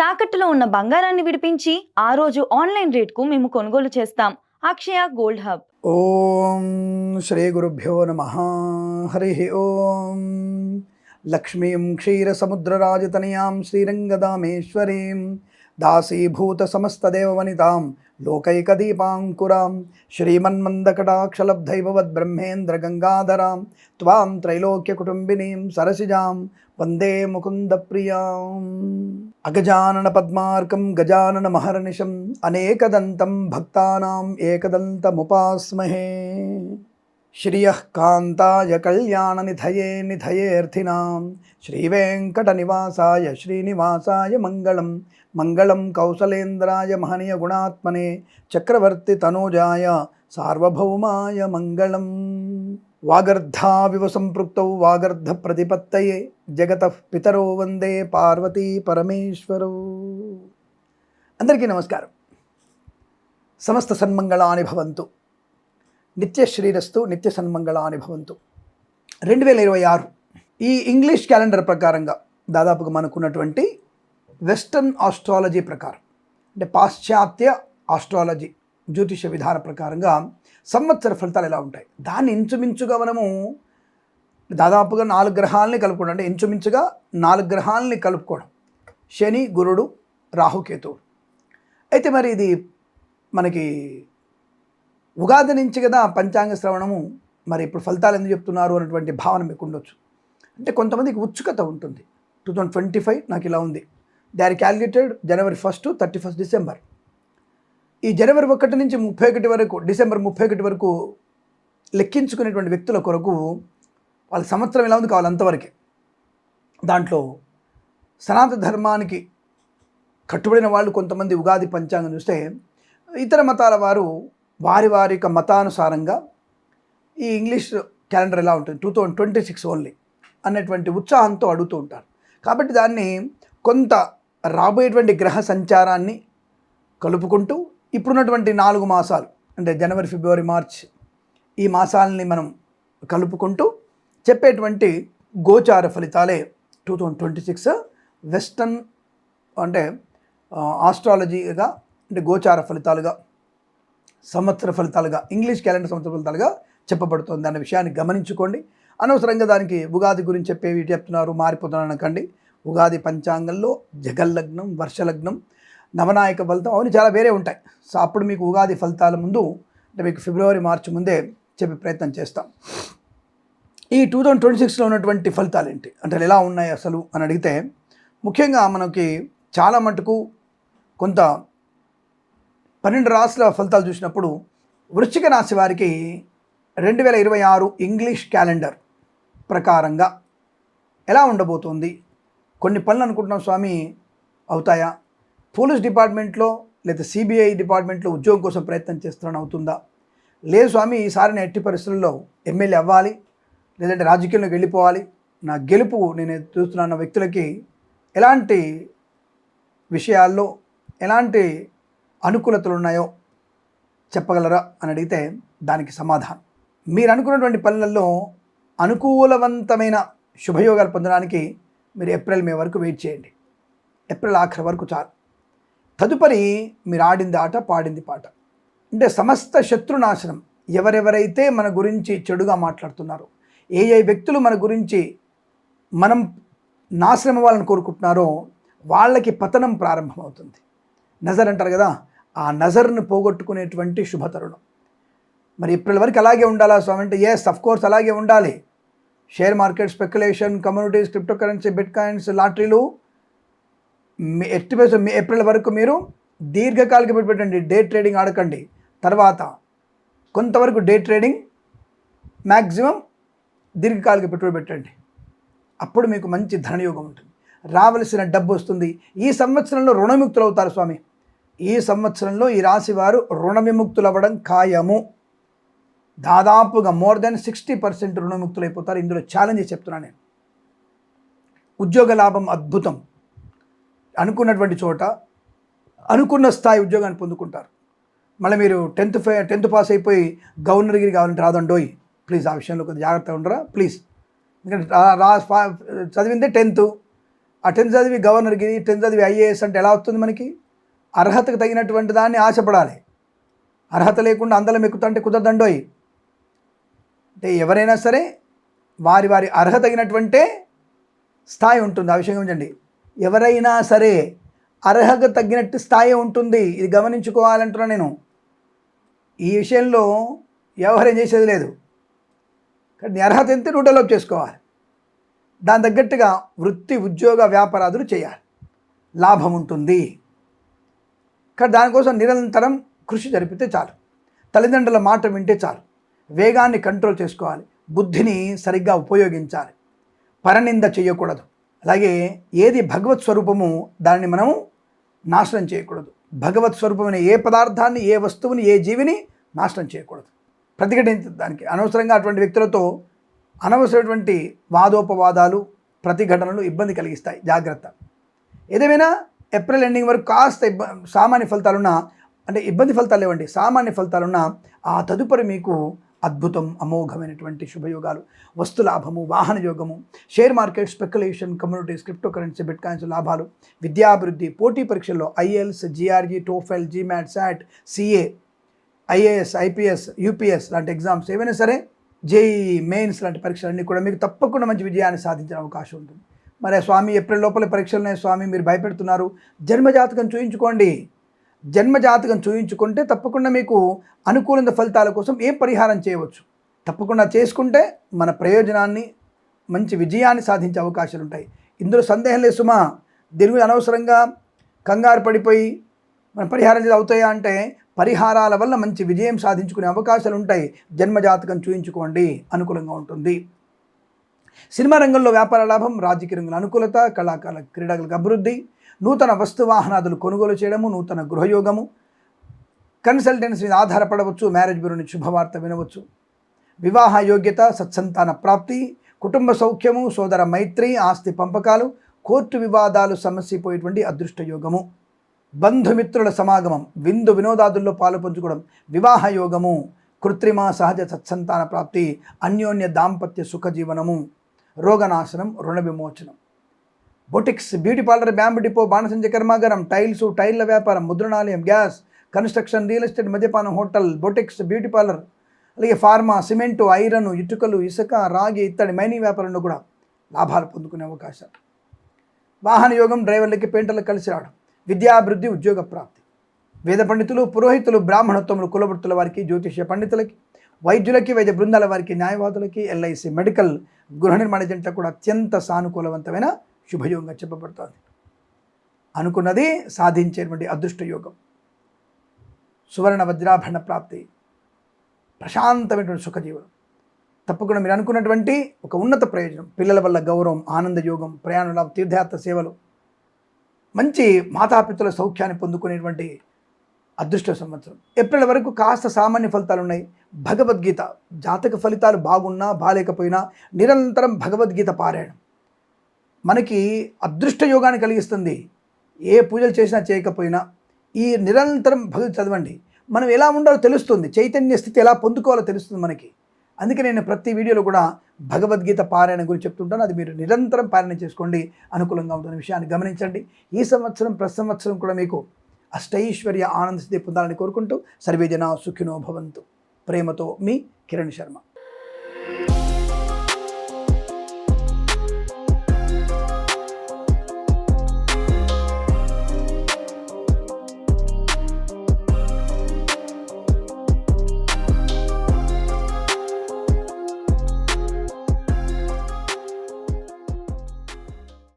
తాకట్టులో ఉన్న బంగారాన్ని విడిపించి ఆ రోజు ఆన్లైన్ రేట్‌కు మేము కొనుగోలు చేస్తాం. అక్షయ గోల్డ్ హబ్. ఓం శ్రీ గురుభ్యో నమః. హరి ఓం. లక్ష్మీం క్షీరసముద్రరాజతనయాం శ్రీరంగదామేశ్వరీం దాసీభూత సమస్తదేవవనితాం లోకైకదీపాంకురాం శ్రీమన్మందకటాక్షలబ్ధైవవద్బ్రహ్మేంద్రగంగాధరాం త్వాం త్రైలోక్యకుటుంబినీం సరసిజాం వందే ముకుందప్రియాం. అగజానన పద్మార్కం గజానన మహర్నిశం అనేకదంతం భక్తానాం ఏకదంతముపాస్మహే. శ్రియః కాంతాయ కళ్యాణ నిధయే నిధయేర్థినాం శ్రీవేంకటనివాసాయ శ్రీనివాసాయ మంగళం. మంగళం కౌసలేంద్రాయ మహనీయ గుణాత్మనే చక్రవర్తి తనూజాయ సార్వభౌమాయ మంగళం. వాగర్ధావివ సంపృక్తౌ వాగర్ధ ప్రతిపత్తయే జగతః పితరో వందే పార్వతీ పరమేశ్వరౌ. అందరికీ నమస్కారం. సమస్త సన్మంగళాని భవంతు. నిత్య శ్రీరస్తు నిత్య సన్మంగళాని భవంతు. 2026 ఈ ఇంగ్లీష్ క్యాలెండర్ ప్రకారంగా దాదాపుగా మనకున్నటువంటి వెస్టర్న్ ఆస్ట్రాలజీ ప్రకారం, అంటే పాశ్చాత్య ఆస్ట్రాలజీ జ్యోతిష విధాన ప్రకారంగా సంవత్సర ఫలితాలు ఎలా ఉంటాయి, దాన్ని ఇంచుమించుగా మనము దాదాపుగా 4 గ్రహాలని కలుపుకోవడం, అంటే ఇంచుమించుగా 4 గ్రహాలని కలుపుకోవడం, శని, గురుడు, రాహుకేతువు. అయితే మరి ఇది మనకి ఉగాది నుంచి కదా పంచాంగ శ్రవణము, మరి ఇప్పుడు ఫలితాలు ఎందుకు చెప్తున్నారు అనేటువంటి భావన మీకు ఉండొచ్చు. అంటే కొంతమందికి ఉత్సుకత ఉంటుంది. 2025 నాకు ఇలా ఉంది. They are calculated January 1 to 31 December. ఈ జనవరి 1 నుంచి 31 వరకు, డిసెంబర్ 31 వరకు లెక్కించుకునేటువంటి వ్యక్తుల కొరకు వాళ్ళ సంవత్సరం ఎలా ఉంది కావాలి అంతవరకే. దాంట్లో సనాతన ధర్మానికి కట్టుబడిన వాళ్ళు కొంతమంది ఉగాది పంచాంగం చూస్తే, ఇతర మతాల వారు వారి వారి యొక్క మతానుసారంగా ఈ ఇంగ్లీష్ క్యాలెండర్ ఎలా ఉంటుంది 2026 ఓన్లీ అన్నటువంటి ఉత్సాహంతో అడుగుతూ ఉంటారు. కాబట్టి దాన్ని కొంత రాబోయేటువంటి గ్రహ సంచారాన్ని కలుపుకుంటూ ఇప్పుడున్నటువంటి 4 మాసాలు, అంటే జనవరి, ఫిబ్రవరి, మార్చ్, ఈ మాసాలని మనం కలుపుకుంటూ చెప్పేటువంటి గోచార ఫలితాలే 2026 వెస్టర్న్, అంటే ఆస్ట్రాలజీగా, అంటే గోచార ఫలితాలుగా, సంవత్సర ఫలితాలుగా, ఇంగ్లీష్ క్యాలెండర్ సంవత్సర ఫలితాలుగా చెప్పబడుతుంది అన్న విషయాన్ని గమనించుకోండి. అనవసరంగా దానికి ఉగాది గురించి చెప్పేవి చెప్తున్నారు మారిపోతున్నారు అనకండి. ఉగాది పంచాంగంలో జగల్లగ్నం, వర్షలగ్నం, నవనాయక ఫలితం అవన్నీ చాలా వేరే ఉంటాయి. సో అప్పుడు మీకు ఉగాది ఫలితాల ముందు, అంటే మీకు ఫిబ్రవరి, మార్చి ముందే చెప్పే ప్రయత్నం చేస్తాం. ఈ 2026లో ఉన్నటువంటి ఫలితాలు ఏంటి, అంటే ఎలా ఉన్నాయి అసలు అని అడిగితే, ముఖ్యంగా మనకి చాలా మటుకు కొంత 12 రాశుల ఫలితాలు చూసినప్పుడు వృశ్చిక రాశి వారికి 2026 ఇంగ్లీష్ క్యాలెండర్ ప్రకారంగా ఎలా ఉండబోతోంది. కొన్ని పనులు అనుకుంటున్నాం స్వామి అవుతాయా, పోలీస్ డిపార్ట్మెంట్లో లేదా సిబిఐ డిపార్ట్మెంట్లో ఉద్యోగం కోసం ప్రయత్నం చేస్తున్నాను అవుతుందా, లేదు స్వామి ఈసారి నేను ఎట్టి పరిస్థితుల్లో ఎమ్మెల్యే అవ్వాలి, లేదంటే రాజకీయంలోకి వెళ్ళిపోవాలి, నా గెలుపు నేను చూస్తున్న వ్యక్తులకి ఎలాంటి విషయాల్లో ఎలాంటి అనుకూలతలు ఉన్నాయో చెప్పగలరా అని అడిగితే, దానికి సమాధానం మీరు అనుకున్నటువంటి పనులలో అనుకూలవంతమైన శుభయోగాలు పొందడానికి మీరు ఏప్రిల్, మే వరకు వెయిట్ చేయండి. ఏప్రిల్ ఆఖరి వరకు చాలు. తదుపరి మీరు ఆడింది ఆట, పాడింది పాట. అంటే సమస్త శత్రునాశనం. ఎవరెవరైతే మన గురించి చెడుగా మాట్లాడుతున్నారో, ఏ వ్యక్తులు మన గురించి మనం నాశనం అవ్వాలని కోరుకుంటున్నారో వాళ్ళకి పతనం ప్రారంభమవుతుంది. నజర్ అంటారు కదా, ఆ నజర్ను పోగొట్టుకునేటువంటి శుభతరుణం. మరి ఏప్రిల్ వరకు అలాగే ఉండాలా స్వామి అంటే, ఎస్ అఫ్ కోర్స్ అలాగే ఉండాలి. Share market, speculation, commodities, crypto currency, bitcoins, లాటరీలు ఏప్రిల్ వరకు మీరు దీర్ఘకాలిక పెట్టుబడి పెట్టండి. డే ట్రేడింగ్ ఆడకండి. తర్వాత కొంతవరకు డే ట్రేడింగ్, మ్యాక్సిమం దీర్ఘకాలిక పెట్టుబడి పెట్టండి. అప్పుడు మీకు మంచి ధనయోగం ఉంటుంది. రావలసిన డబ్బు వస్తుంది. ఈ సంవత్సరంలో రుణ విముక్తులు అవుతారు స్వామి. ఈ సంవత్సరంలో ఈ రాశి వారు రుణ విముక్తులు అవ్వడం ఖాయము. దాదాపుగా మోర్ దెన్ 60% రుణ విముక్తులు అయిపోతారు. ఇందులో ఛాలెంజ్ చెప్తున్నాను నేను. ఉద్యోగ లాభం అద్భుతం. అనుకున్నటువంటి చోట అనుకున్న స్థాయి ఉద్యోగాన్ని పొందుకుంటారు. మళ్ళీ మీరు 10th పాస్ అయిపోయి గవర్నర్గిరి కావాలంటే రాదండోయ్. ప్లీజ్ ఆ విషయంలో కొంచెం జాగ్రత్తగా ఉండరా ప్లీజ్. ఎందుకంటే చదివిందే 10th, ఆ 10th చదివి గవర్నర్కి 10th చదివి ఐఏఎస్ అంటే ఎలా వస్తుంది మనకి? అర్హతకు తగినటువంటి దాన్ని ఆశపడాలి. అర్హత లేకుండా అందలం ఎక్కుతుంటే కుదరదండోయ్. అంటే ఎవరైనా సరే వారి వారి అర్హత తగినటువంటే స్థాయి ఉంటుంది. ఆ విషయం గమనించండి. ఎవరైనా సరే అర్హత తగ్గినట్టు స్థాయి ఉంటుంది. ఇది గమనించుకోవాలంటున్నా నేను. ఈ విషయంలో ఎవరేం చేసేది లేదు. కానీ నీ అర్హత ఎంత నువ్వు డెవలప్ చేసుకోవాలి. దాని తగ్గట్టుగా వృత్తి, ఉద్యోగ, వ్యాపారాదులు చేయాలి. లాభం ఉంటుంది. కానీ దానికోసం నిరంతరం కృషి జరిపితే చాలు. తల్లిదండ్రుల మాట వింటే చాలు. వేగాన్ని కంట్రోల్ చేసుకోవాలి. బుద్ధిని సరిగ్గా ఉపయోగించాలి. పరనింద చేయకూడదు. అలాగే ఏది భగవత్ స్వరూపము దాన్ని మనము నాశనం చేయకూడదు. భగవత్ స్వరూపమైన ఏ పదార్థాన్ని, ఏ వస్తువుని, ఏ జీవిని నాశనం చేయకూడదు. ప్రతిఘటించడానికి అనవసరంగా అటువంటి వ్యక్తులతో అనవసరమైనటువంటి వాదోపవాదాలు, ప్రతిఘటనలు ఇబ్బంది కలిగిస్తాయి. జాగ్రత్త. ఏదేమైనా ఏప్రిల్ ఎండింగ్ వరకు కాస్త సామాన్య ఫలితాలున్నా, అంటే ఇబ్బంది ఫలితాలు లేవండి, సామాన్య ఫలితాలున్నా ఆ తదుపరి మీకు అద్భుతం, అమోఘమైనటువంటి శుభయోగాలు, వస్తులాభము, వాహన యోగము, share market, speculation, commodities, crypto currency, bitcoins లాభాలు, విద్యాభివృద్ధి, పోటీ పరీక్షల్లో IELTS, GRE, TOEFL, GMAT, SAT, CA, IAS, IPS, UPSC లాంటి ఎగ్జామ్స్ ఏవైనా సరే, జేఈఈ మెయిన్స్ లాంటి పరీక్షలన్నీ కూడా మీకు తప్పకుండా మంచి విజయాన్ని సాధించే అవకాశం ఉంటుంది. మరి స్వామి ఏప్రిల్ లోపల పరీక్షలున్నాయి స్వామి మీరు భయపెడుతున్నారు, జన్మజాతకం చూయించుకోండి. జన్మజాతకం చూయించుకుంటే తప్పకుండా మీకు అనుకూల ఫలితాల కోసం ఏం పరిహారం చేయవచ్చు తప్పకుండా చేసుకుంటే మన ప్రయోజనాన్ని, మంచి విజయాన్ని సాధించే అవకాశాలు ఉంటాయి. ఇందులో సందేహం లేదు సుమా. దీని గురించి అనవసరంగా కంగారు పడిపోయి మన పరిహారం చేసి అవుతాయా అంటే, పరిహారాల వల్ల మంచి విజయం సాధించుకునే అవకాశాలు ఉంటాయి. జన్మజాతకం చూయించుకోండి, అనుకూలంగా ఉంటుంది. సినిమా రంగంలో వ్యాపార లాభం, రాజకీయ రంగంలో అనుకూలత, కళాకారుల క్రీడలకు అభివృద్ధి, నూతన వస్తు వాహనాదులు కొనుగోలు చేయడము, నూతన గృహయోగము, కన్సల్టెన్సీ మీద ఆధారపడవచ్చు, మ్యారేజ్ బ్యూరో నుంచి శుభవార్త వినవచ్చు, వివాహ యోగ్యత, సత్సంతాన ప్రాప్తి, కుటుంబ సౌఖ్యము, సోదర మైత్రి, ఆస్తి పంపకాలు, కోర్టు వివాదాలు సమస్యపోయేటువంటి అదృష్ట యోగము, బంధుమిత్రుల సమాగమం, విందు వినోదాదుల్లో పాలు పంచుకోవడం, వివాహ యోగము, కృత్రిమ సహజ సత్సంతాన ప్రాప్తి, అన్యోన్య దాంపత్య సుఖజీవనము, రోగనాశనం, రుణ విమోచనం, boutiques, beauty parlour, bamboo depot, బాణసంచ కర్మాగారం, టైల్స్, టైళ్ల వ్యాపారం, ముద్రణాలయం, గ్యాస్, కన్స్ట్రక్షన్, రియల్ ఎస్టేట్, మద్యపానం, హోటల్, బొటిక్స్, బ్యూటీ పార్లర్, అలాగే ఫార్మా, సిమెంటు, ఐరన్, ఇటుకలు, ఇసుక, రాగి, ఇత్తడి, మైనింగ్ వ్యాపారంలో కూడా లాభాలు పొందుకునే అవకాశాలు. వాహన యోగం, డ్రైవర్లకి, పెయింటర్లకు కలిసి రావడం, విద్యాభివృద్ధి, ఉద్యోగ ప్రాప్తి, వేద పండితులు, పురోహితులు, బ్రాహ్మణోత్తములు, కులవృత్తుల వారికి, జ్యోతిష్య పండితులకి, వైద్యులకి, వైద్య బృందాల వారికి, న్యాయవాదులకి, ఎల్ఐసి, మెడికల్, గృహ నిర్మాణ జంట కూడా అత్యంత సానుకూలవంతమైన శుభయోగంగా చెప్పబడుతుంది. అనుకున్నది సాధించేటువంటి అదృష్ట యోగం, సువర్ణ వజ్రాభరణ ప్రాప్తి, ప్రశాంతమైనటువంటి సుఖజీవనం. తప్పకుండా మీరు అనుకున్నటువంటి ఒక ఉన్నత ప్రయోజనం, పిల్లల వల్ల గౌరవం, ఆనంద యోగం, ప్రయాణాల, తీర్థయాత్ర సేవలు, మంచి మాతాపితల సౌఖ్యాన్ని పొందుకునేటువంటి అదృష్ట సంవత్సరం. ఏప్రిల్ వరకు కాస్త సామాన్య ఫలితాలు ఉన్నాయి. భగవద్గీత, జాతక ఫలితాలు బాగున్నా బాలేకపోయినా నిరంతరం భగవద్గీత పారాయణం మనకి అదృష్ట యోగాన్ని కలిగిస్తుంది. ఏ పూజలు చేసినా చేయకపోయినా ఈ నిరంతరం భగవద్గీత చదవండి. మనం ఎలా ఉండాలో తెలుస్తుంది, చైతన్య స్థితి ఎలా పొందుకోవాలో తెలుస్తుంది మనకి. అందుకే నేను ప్రతి వీడియోలో కూడా భగవద్గీత పారాయణ గురించి చెప్తుంటాను. అది మీరు నిరంతరం పారాయణ చేసుకోండి, అనుకూలంగా ఉంటున్న విషయాన్ని గమనించండి. ఈ సంవత్సరం ప్రతి సంవత్సరం కూడా మీకు అష్టైశ్వర్య ఆనంద స్థితి పొందాలని కోరుకుంటూ సర్వే జనా సుఖినో భవంతు. ప్రేమతో మీ కిరణ్ శర్మ.